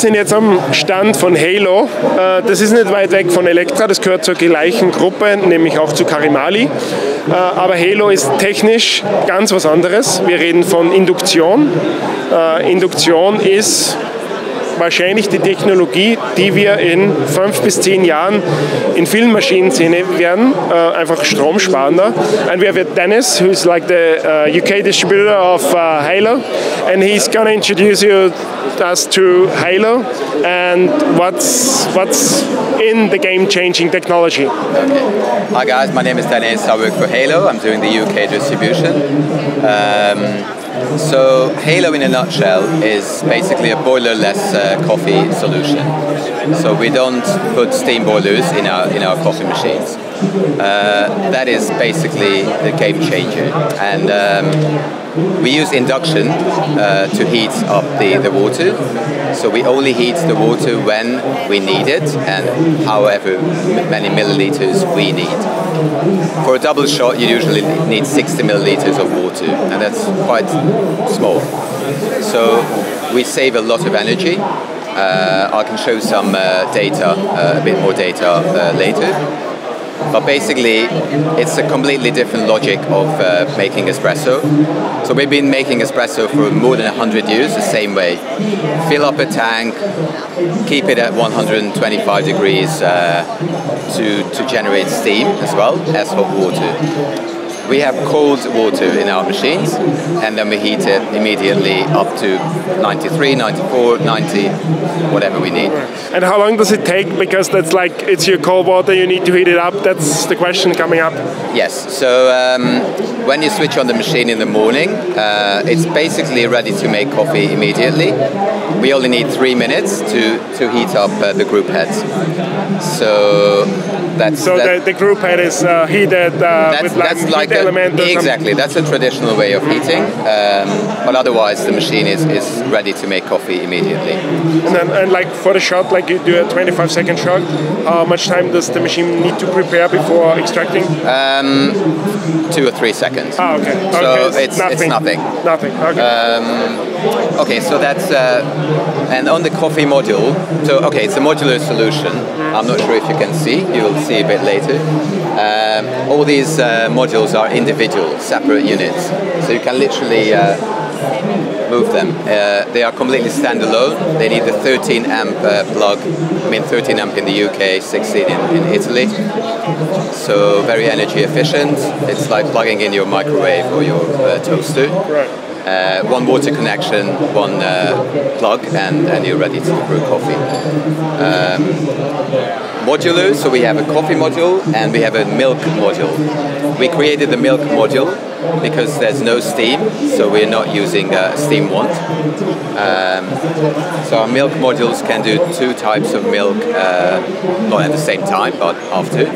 sind jetzt am Stand von HEYLO. Das ist nicht weit weg von Elektra, das gehört zur gleichen Gruppe, nämlich auch zu Karimali. Aber HEYLO ist technisch ganz was anderes. Wir reden von Induktion. Induktion ist wahrscheinlich die Technologie, die wir in 5 bis 10 Jahren in vielen Maschinen sehen werden, einfach stromsparender. And we have Dennis, who's like the UK distributor of HEYLO, and he's gonna introduce us to HEYLO and what's in the game-changing technology. Okay. Hi guys, my name is Denis. I work for HEYLO. I'm doing the UK distribution. So HEYLO in a nutshell is basically a boilerless coffee solution. So we don't put steam boilers in our coffee machines. That is basically the game changer. And we use induction to heat up the water. So we only heat the water when we need it and however many milliliters we need. For a double shot, you usually need 60 milliliters of water, and that's quite small. So we save a lot of energy. I can show some data, a bit more data later. But basically, it's a completely different logic of making espresso. So we've been making espresso for more than 100 years, the same way. Fill up a tank, keep it at 125 degrees to generate steam as well as hot water. We have cold water in our machines, and then we heat it immediately up to 93, 94, 90, whatever we need. And how long does it take? Because that's like, it's your cold water, you need to heat it up. That's the question coming up. Yes, so when you switch on the machine in the morning, it's basically ready to make coffee immediately. We only need 3 minutes to heat up the group heads. So that's... So the group head is heated with like heat element or exactly, that's a traditional way of heating, but otherwise the machine is ready to make coffee immediately. And like for the shot, like you do a 25-second shot, how much time does the machine need to prepare before extracting? 2 or 3 seconds. Oh, okay. So okay. it's nothing. Nothing, okay. Okay, so that's, and on the coffee module, so okay, it's a modular solution. I'm not sure if you can see, you will see a bit later. All these modules are individual, separate units, so you can literally move them. They are completely standalone. They need a 13 amp plug. I mean 13 amp in the UK, 16 in Italy. So very energy efficient. It's like plugging in your microwave or your toaster. Right. One water connection, one plug, and you're ready to brew coffee. Modular, so we have a coffee module and we have a milk module. We created the milk module because there's no steam, so we're not using a steam wand. So our milk modules can do 2 types of milk, not at the same time, but after.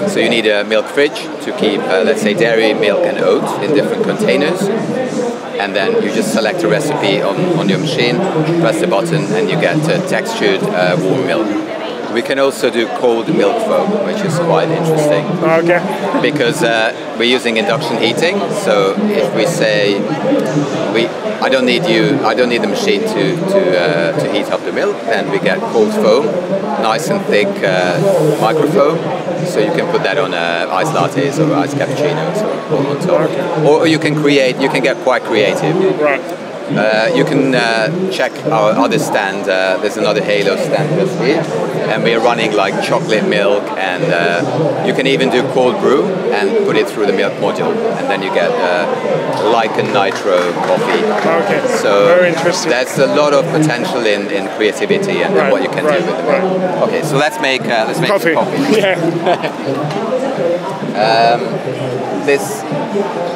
So you need a milk fridge to keep, let's say, dairy, milk and oats in different containers. And then you just select a recipe on your machine, press the button, and you get textured warm milk. We can also do cold milk foam, which is quite interesting. Okay. Because we're using induction heating, so if we say I don't need the machine to heat up the milk, then we get cold foam, nice and thick microfoam, so you can put that on iced lattes or iced cappuccinos or on top. Okay. Or you can get quite creative. Right. You can check our other stand. There's another HEYLO stand just here, and we're running like chocolate milk, and you can even do cold brew and put it through the milk module, and then you get like a nitro coffee. Okay. So very interesting. That's a lot of potential in creativity and what you can do with the milk. Okay, so let's make coffee. Some coffee. Yeah.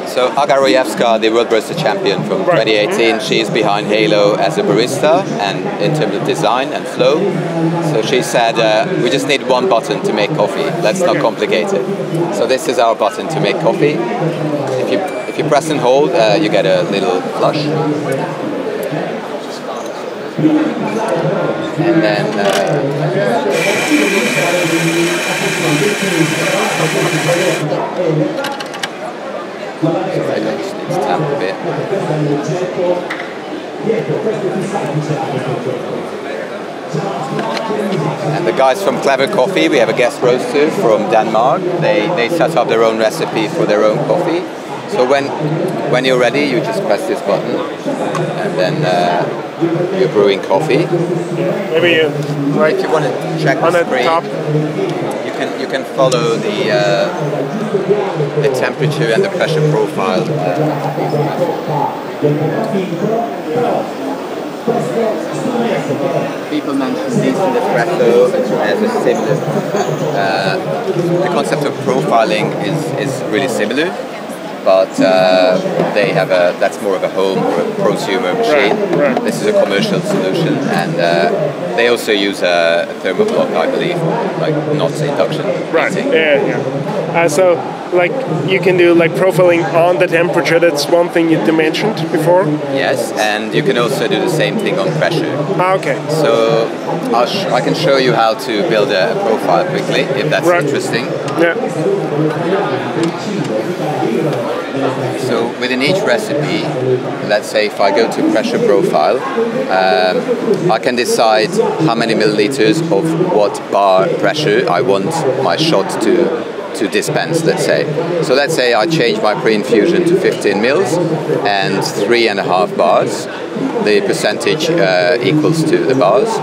So Aga Rojewska, the World Barista Champion from 2018, she's behind HEYLO as a barista and in terms of design and flow. So she said, we just need one button to make coffee. Let's not complicate it. So this is our button to make coffee. If you press and hold, you get a little flush. And then I just need to tap a bit. And the guys from Clever Coffee, we have a guest roaster from Denmark. They set up their own recipe for their own coffee. So when you're ready, you just press this button, and then you're brewing coffee. Maybe you like if you want to check on the the screen, top. you can follow the temperature and the pressure profile. People mention decent espresso as a similar. The concept of profiling is really similar, but they have that's more of a home or a prosumer machine. Right. This is a commercial solution, and they also use a thermoblock, I believe, like not induction. Right. heating. Yeah. So like you can do like profiling on the temperature. That's one thing you mentioned before. Yes, and you can also do the same thing on pressure. Okay. So I can show you how to build a profile quickly, if that's interesting. Yeah. So within each recipe, let's say if I go to pressure profile, I can decide how many milliliters of what bar pressure I want my shot to dispense, let's say. So let's say I change my pre-infusion to 15 mils and 3.5 bars. The percentage equals to the bars.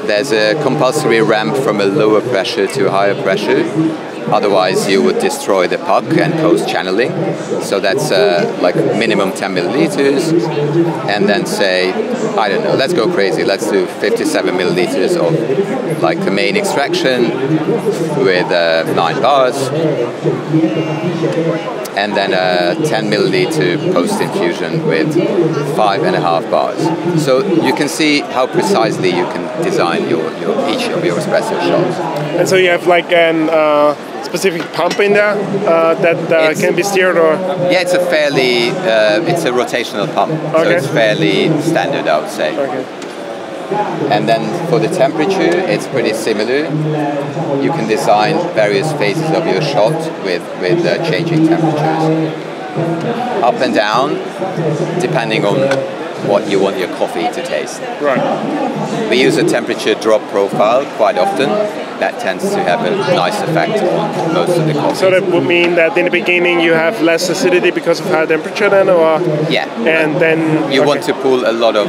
There's a compulsory ramp from a lower pressure to a higher pressure. Otherwise, you would destroy the puck and cause channeling. So that's like minimum 10 milliliters. And then say, I don't know, let's go crazy. Let's do 57 milliliters of like the main extraction with 9 bars. And then 10 milliliter post-infusion with 5.5 bars. So you can see how precisely you can design each of your espresso shots. And so you have like an specific pump in there that can be steered, or? Yeah, it's a fairly, it's a rotational pump, so it's fairly standard, I would say. Okay. And then for the temperature, it's pretty similar. You can design various phases of your shot with changing temperatures. Up and down, depending on what you want your coffee to taste. Right. We use a temperature drop profile quite often. That tends to have a nice effect on most of the coffee. So that would mean that in the beginning you have less acidity because of high temperature then, or? Yeah. And then you want to pull a lot of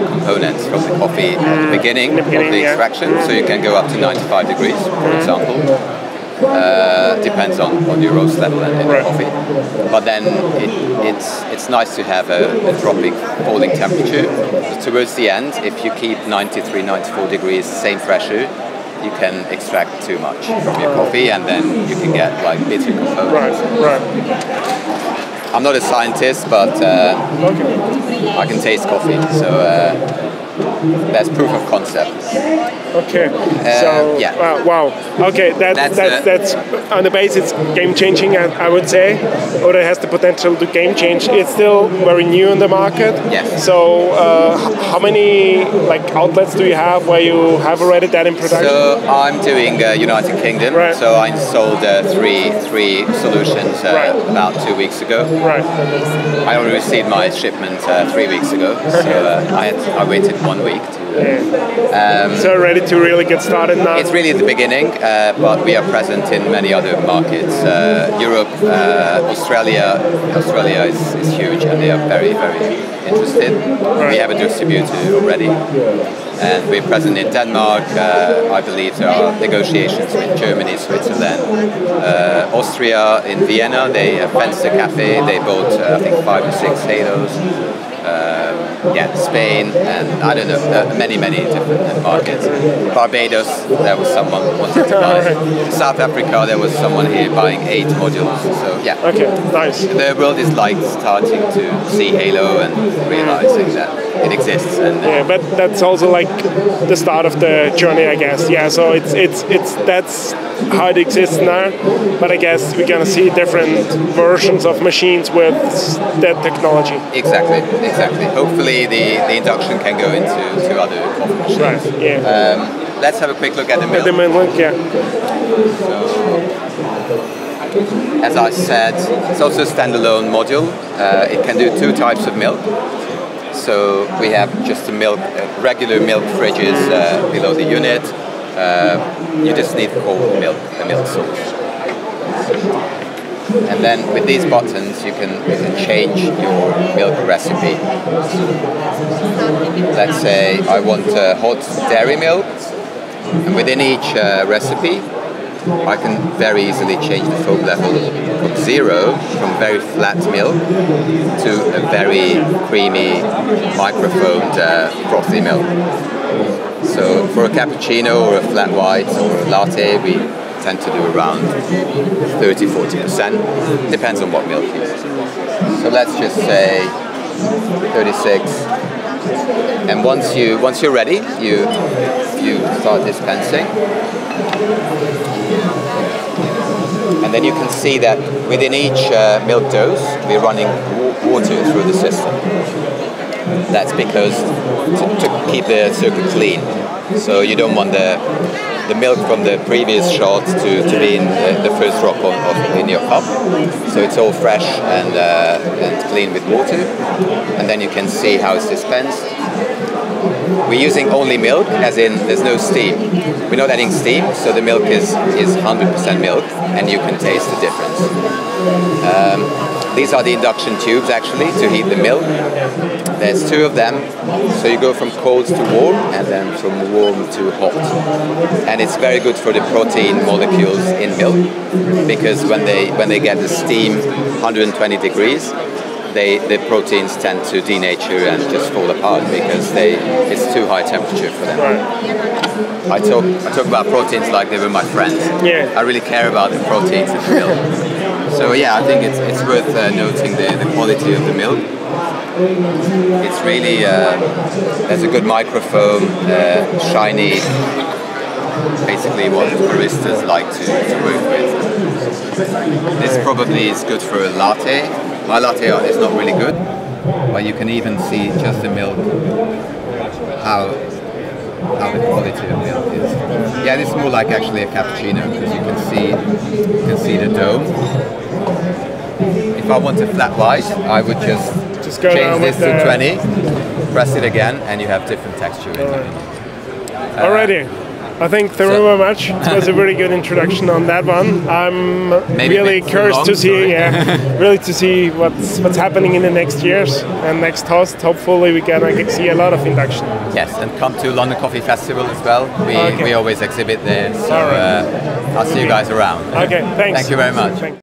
components from the coffee at the beginning of the extraction, so you can go up to 95 degrees, for example. Depends on your roast level and the coffee. But then it's nice to have a dropping, falling temperature. So towards the end, if you keep 93, 94 degrees, same pressure, you can extract too much from your coffee, and then you can get like bitter components. Right. I'm not a scientist, but I can taste coffee, so that's proof of concept. Okay. So yeah. Wow. Okay, that's on the base. It's game changing, I would say, or it has the potential to game change. It's still very new in the market. Yes. So how many like outlets do you have where you have already that in production? So I'm doing United Kingdom. Right. So I installed three solutions about 2 weeks ago. Right. I only received my shipment 3 weeks ago. So I waited 1 week to. So ready to really get started now? It's really the beginning, but we are present in many other markets. Europe, Australia. Australia is huge, and they are very, very interested. We have a distributor already. And we're present in Denmark. I believe there are negotiations with Germany, Switzerland, Austria, in Vienna. They have fenced a cafe. They bought, I think, 5 or 6 HEYLOs. Spain, and I don't know, many different markets. Barbados, there was someone wanting to buy. South Africa, there was someone here buying 8 modules. So yeah. Okay, nice. The world is like starting to see HEYLO and realizing that it exists. And but that's also like the start of the journey, I guess. Yeah, so it's that's how it exists now. But I guess we're gonna see different versions of machines with that technology. Exactly. Hopefully the induction can go into other coffee machines. Right, yeah. Let's have a quick look at the mill. At the mill, yeah. So, as I said, it's also a standalone module. It can do 2 types of milk. So we have just the milk, regular milk fridges below the unit. You just need cold milk, the milk source. And then with these buttons you can change your milk recipe. Let's say I want hot dairy milk, and within each recipe I can very easily change the foam level from zero, from very flat milk, to a very creamy, microfoamed frothy milk. So for a cappuccino or a flat white or a latte, we tend to do around 30-40%. Depends on what milk you use. So let's just say 36. And once you're ready, you start dispensing. And then you can see that within each milk dose, we're running water through the system. That's because to keep the circuit clean. So you don't want the milk from the previous shot to be in the first drop in your cup. So it's all fresh and clean with water. And then you can see how it's dispensed. We're using only milk, as in there's no steam. We're not adding steam, so the milk is 100% milk, and you can taste the difference. These are the induction tubes actually to heat the milk. There's two of them, so you go from cold to warm and then from warm to hot. And it's very good for the protein molecules in milk, because when they get the steam 120 degrees, the proteins tend to denature and just fall apart because it's too high temperature for them. I talk about proteins like they were my friends. Yeah. I really care about the proteins in the milk. So yeah, I think it's worth noting the quality of the milk. It's really there's a good microfoam, shiny, basically what baristas like to work with. This probably is good for a latte. My latte art is not really good, but you can even see just the milk, how the quality of milk is. Yeah, this is more like actually a cappuccino, because you can see the dome. If I want a flat white, I would just change this to 20, press it again, and you have different texture in it. Alrighty. I think thank you very much. It was a very good introduction on that one. I'm really curious to see, really to see what's happening in the next years and next host. Hopefully, we can see a lot of induction. Yes, and come to London Coffee Festival as well. We always exhibit there, so I'll see you guys around. Okay, thanks. Thank you very much. Thanks.